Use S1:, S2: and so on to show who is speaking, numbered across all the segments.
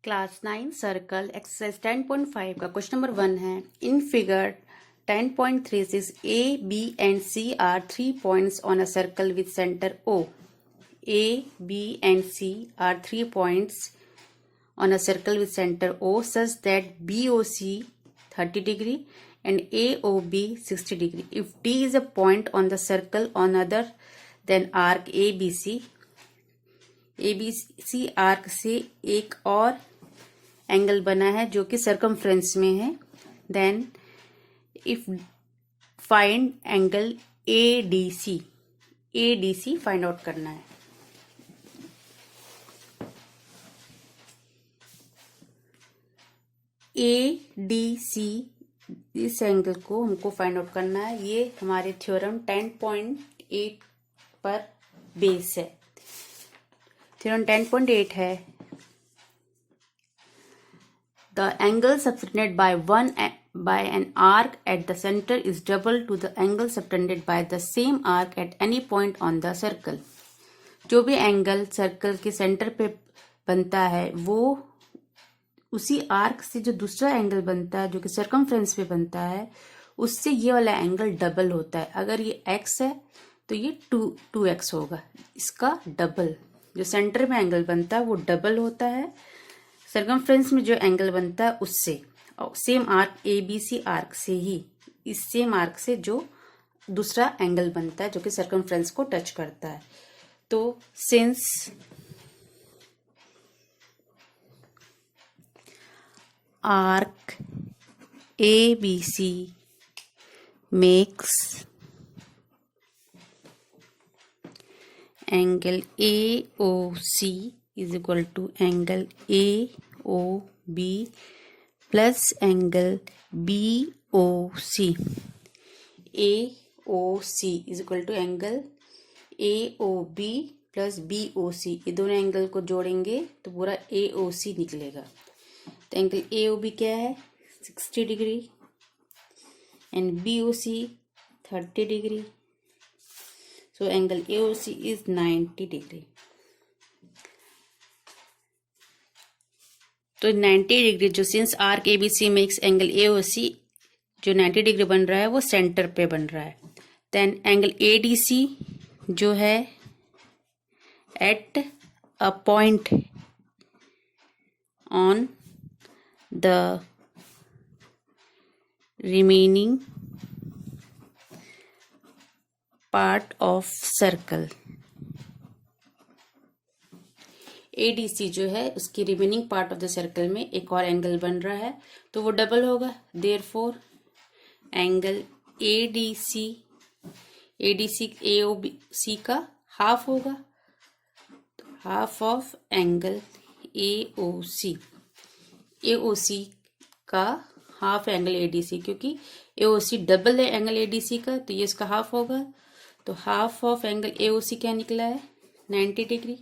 S1: Class 9 circle exercise 10.5 का question number 1 है। In figure 10.36 A B and C are 3 points on a circle with centre O. A B and C are 3 points on a circle with center O such that BOC 30 degree and AOB 60 degree. If D is a point on the circle on other than arc ABC, ABC arc से एक और angle बना है जो कि circumference में है, then if find angle ADC, ADC find out करना है। ADC इस एंगल को हमको फाइंड आउट करना है। ये हमारे थ्योरम 10.8 पर बेस है। थ्योरम 10.8 है, the angle subtended by an arc at the center is double to the angle subtended by the same arc at any point on the circle। जो भी एंगल सर्कल के सेंटर पे बनता है वो उसी आर्क से जो दूसरा एंगल बनता है जो कि सर्कमफ्रेंस पे बनता है उससे ये वाला एंगल डबल होता है। अगर ये x है तो ये 2x होगा, इसका डबल। जो सेंटर में एंगल बनता है वो डबल होता है सर्कमफ्रेंस में जो एंगल बनता है उससे, और सेम आर्क ABC आर्क से ही, इस सेम आर्क से जो दूसरा एंगल बनता है जो कि सर्कमफ्रेंस को टच करता है। तो since arc ABC makes angle AOC is equal to angle AOB plus angle BOC। AOC is equal to angle AOB plus BOC। ये दोनों एंगल को जोड़ेंगे तो पूरा AOC निकलेगा। तो एंगल AOB क्या है 60 degree and BOC 30 degree. So angle AOC is 90 degree. तो 90 डिग्री जो since arc ABC makes angle AOC जो 90 डिग्री बन रहा है वो सेंटर पे बन रहा है। देन एंगल ADC जो है at a point on the remaining part of circle। ADC जो है उसकी remaining part of the circle में एक और एंगल बन रहा है तो वो डबल होगा। देयरफॉर एंगल ADC AOC का हाफ होगा, हाफ ऑफ एंगल AOC का हाफ एंगल ADC, क्योंकि AOC डबल है एंगल ADC का तो ये इसका हाफ होगा। तो हाफ ऑफ एंगल AOC क्या निकला है 90 डिग्री।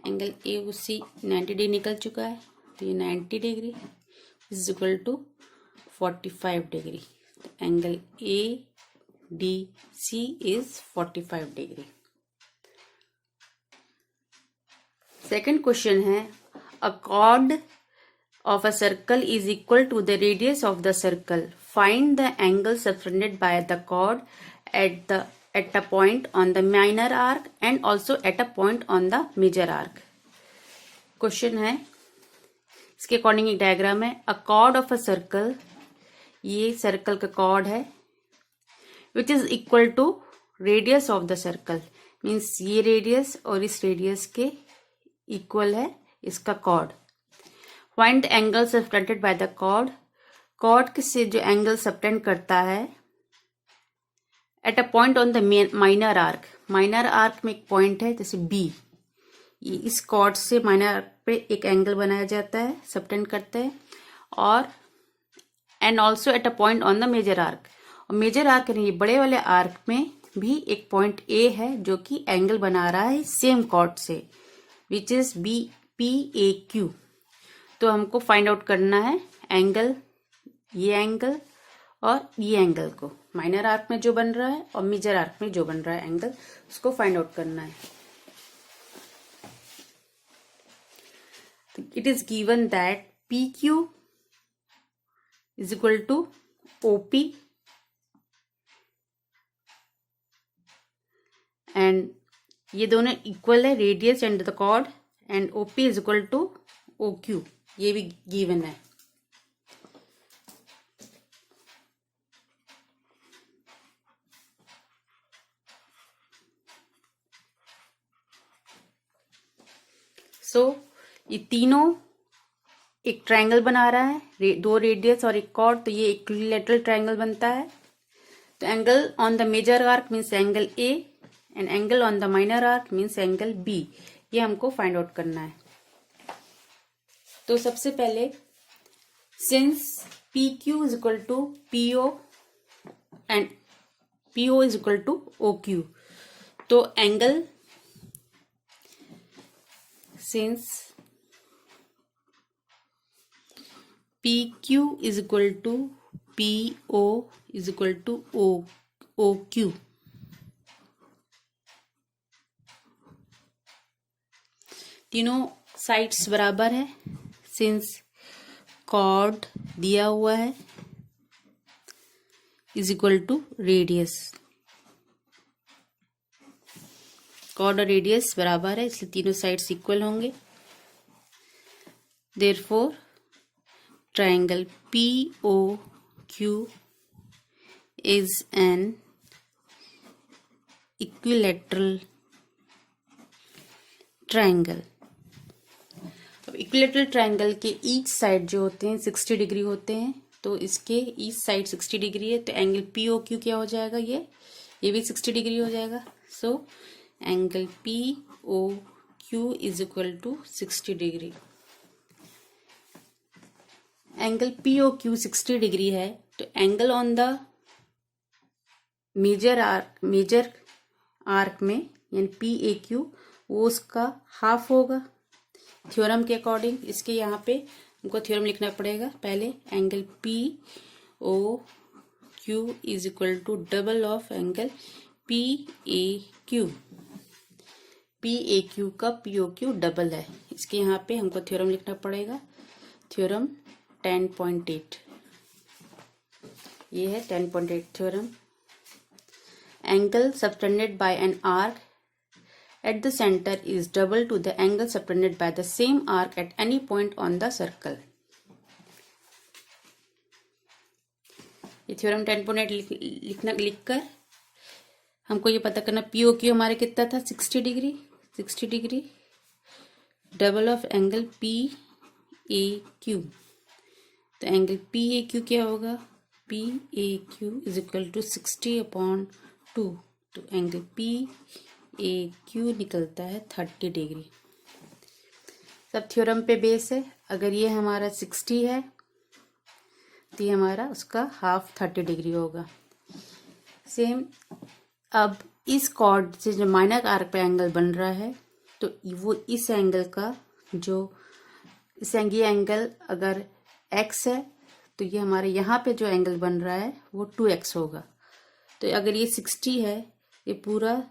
S1: एंगल AOC 90 डिग्री निकल चुका है तो ये 90 degree is equal to 45 degree. तो angle ADC is 45 degree. Second question है, a chord of a circle is equal to the radius of the circle. Find the angle subtended by the chord at a point on the minor arc and also at a point on the major arc। Question है, इसके according एक diagram है। A chord of a circle, ये circle का chord है, which is equal to radius of the circle. Means ये radius और इस रेडियस के इक्वल है इसका chord. Find the angle subtended by the chord. Chord से जो एंगल सबटेंड करता है at a point on the minor arc. Minor arc में एक पॉइंट है जैसे B, इस कॉर्ड से माइनर आर्क पे एक एंगल बनाया जाता है, सबटेंड करता है। और and also at a point on the major arc. और मेजर आर्क यानी बड़े वाले आर्क में भी एक पॉइंट A है जो कि एंगल बना रहा है सेम कॉर्ड से, विच इज PAQ। तो हमको फाइंड आउट करना है एंगल, ये एंगल और ये एंगल को, माइनर आर्क में जो बन रहा है और मेजर आर्क में जो बन रहा है एंगल, उसको फाइंड आउट करना है। It is given that PQ is equal to OP and ये दोनों इक्वल है, radius and the chord, and OP is equal to OQ, ये भी गिवन है. सो ये तीनों एक ट्रायंगल बना रहा है, दो रेडियस और एक कॉर्ड, तो ये इक्विलैटरल ट्रायंगल बनता है. तो angle on the major arc means angle A and angle on the minor arc means angle B. ये हमको फाइंड आउट करना है. तो सबसे पहले since P Q is equal to PO and PO is equal to OQ, तो angle since PQ is equal to PO is equal to OQ. तीनों sides बराबर है. सिंस कॉर्ड दिया हुआ है is equal to radius, chord और radius बराबर है इसलिए तीनों साइड्स इक्वल होंगे. Therefore triangle POQ is an equilateral triangle. अब इक्विलैटरल ट्रायंगल के ईच साइड जो होते हैं 60 डिग्री होते हैं, तो इसके ईच साइड 60 डिग्री है, तो एंगल POQ क्या हो जाएगा, ये भी 60 डिग्री हो जाएगा. So angle POQ is equal to 60 degree. Angle POQ 60 degree है, तो angle on the major arc में यानी PAQ वो उसका हाफ होगा. थ्योरम के अकॉर्डिंग इसके यहाँ पे हमको थ्योरम लिखना पड़ेगा. पहले angle POQ is equal to double of angle PAQ. PAQ का POQ डबल है, इसके यहाँ पे हमको थ्योरम लिखना पड़ेगा. थ्योरम 10.8, ये है 10.8 theorem. Angle subtended bye an arc at the centre is double two the angle subtended by the same arc at any point on the circle. ये थ्योरम 10.8 लिखकर हमको ये पता करना POQ हमारे कितना था 60 degree double of angle PAQ. तो एंगल PAQ क्या होगा, PAQ इज इक्वल टू 60/2, तो एंगल PAQ निकलता है 30 डिग्री. सब थ्योरम पे बेस है. अगर ये हमारा 60 है तो ये हमारा उसका हाफ 30 डिग्री होगा. सेम अब इस कॉर्ड से जो माइनर आर्क पे एंगल बन रहा है, तो वो इस एंगल का जो ये एंगल अगर x है, तो ये हमारे यहाँ पे जो एंगल बन रहा है वो 2x होगा. तो अगर ये 60 है, ये पूरा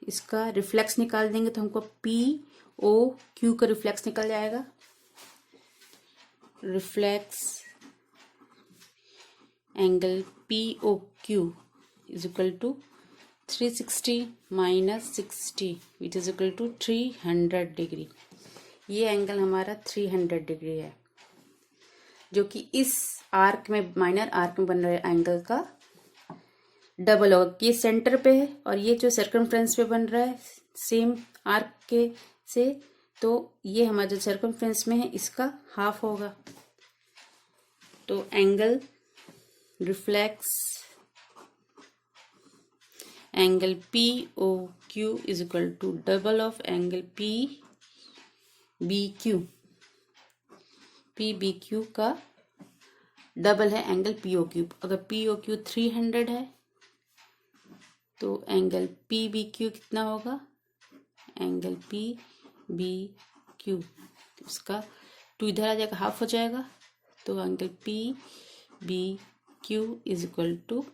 S1: इसका रिफ्लेक्स निकाल देंगे तो हमको POQ का रिफ्लेक्स निकल जाएगा. Reflex angle POQ is equal to 360 minus 60 which is equal to 300 degree. ये एंगल हमारा 300 डिग्री है, जो कि इस आर्क में माइनर आर्क में बन रहे एंगल का डबल होगा. ये सेंटर पे है और ये जो सर्कमफ्रेंस पे बन रहा है सेम आर्क के से, तो ये हमारा जो सर्कमफ्रेंस में है इसका हाफ होगा. तो angle reflex angle POQ is equal to double of angle PBQ. PBQ का डबल है एंगल POQ. अगर POQ 300 है तो एंगल PBQ कितना होगा, एंगल PBQ उसका 2 इधर आ जाएगा, हाफ हो जाएगा. तो angle PBQ is equal to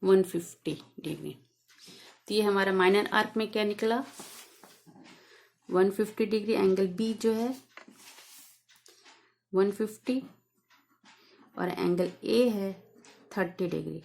S1: 150 degree. तो ये हमारा माइनर आर्क में क्या निकला 150 डिग्री. एंगल B जो है 150 और एंगल ए है 30 डिग्री।